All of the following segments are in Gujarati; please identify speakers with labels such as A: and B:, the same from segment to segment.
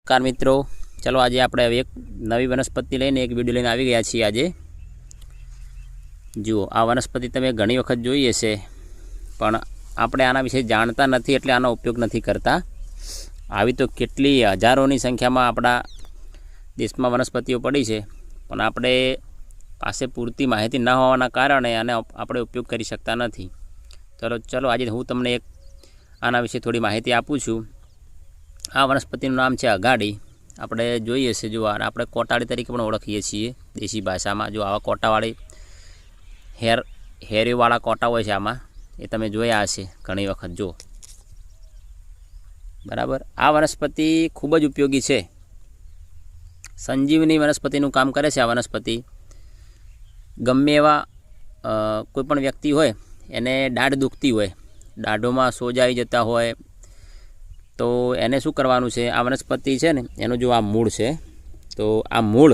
A: નમસ્કાર મિત્રો, ચલો આજે આપણે હવે એક નવી વનસ્પતિ લઈને એક વિડીયો લઈને આવી ગયા છીએ। આજે જુઓ, આ વનસ્પતિ તમે ઘણી વખત જોઈ હશે, પણ આપણે આના વિશે જાણતા નથી, એટલે આનો ઉપયોગ નથી કરતા। આવી તો કેટલી હજારોની સંખ્યામાં આપણા દેશમાં વનસ્પતિઓ પડી છે, પણ આપણે પાસે પૂરતી માહિતી ન હોવાના કારણે આને આપણે ઉપયોગ કરી શકતા નથી। ચલો આજે હું તમને એક આના વિશે થોડી માહિતી આપું છું। આ વનસ્પતિનું નામ છે અઘાડી। આપણે જોઈએ છે, જો આપણે કોટાળી તરીકે પણ ઓળખીએ છીએ દેશી ભાષામાં। જો આવા કોટાવાળી હેરીવાળા કોટા હોય છે આમાં, એ તમે જોયા હશે ઘણી વખત। જો બરાબર, આ વનસ્પતિ ખૂબ જ ઉપયોગી છે, સંજીવની વનસ્પતિનું કામ કરે છે। આ વનસ્પતિ ગમે એવા કોઈપણ વ્યક્તિ હોય, એને દાઢ દુખતી હોય, દાઢોમાં સોજ આવી જતા હોય, તો એને શું કરવાનું છે, આ વનસ્પતિ છે ને એનું જો આ મૂળ છે, તો આ મૂળ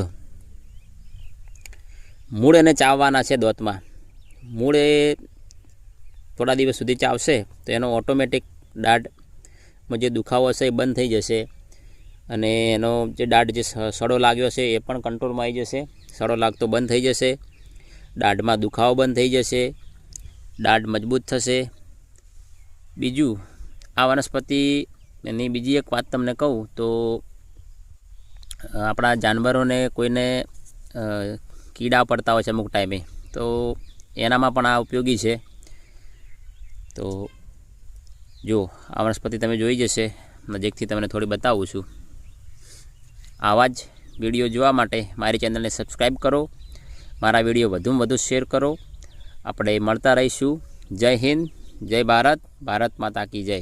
A: એને ચાવવાના છે દાંતમાં। મૂળ એ થોડા દિવસ સુધી ચાવશે તો એનો ઓટોમેટિક દાઢમાં જે દુખાવો હશે એ બંધ થઈ જશે, અને એનો જે દાઢ જે સડો લાગ્યો છે એ પણ કંટ્રોલમાં આવી જશે। સડો લાગતો બંધ થઈ જશે, દાઢમાં દુખાવો બંધ થઈ જશે, દાઢ મજબૂત થશે। બીજું, આ વનસ્પતિ એની બીજી એક વાત તમને કહું તો આપણા જાનવરોને કોઈને કીડા પડતા હોય છે અમુક ટાઈમે, તો એનામાં પણ આ ઉપયોગી છે। તો જો આ વનસ્પતિ તમે જોઈ જશે, નજીકથી તમને થોડી બતાવું છું। આવા જ વિડીયો જોવા માટે મારી ચેનલને સબસ્ક્રાઈબ કરો, મારા વિડીયો વધુમાં વધુ શેર કરો। આપણે મળતા રહીશું। જય હિન્દ, જય ભારત, ભારત માતા કી જય।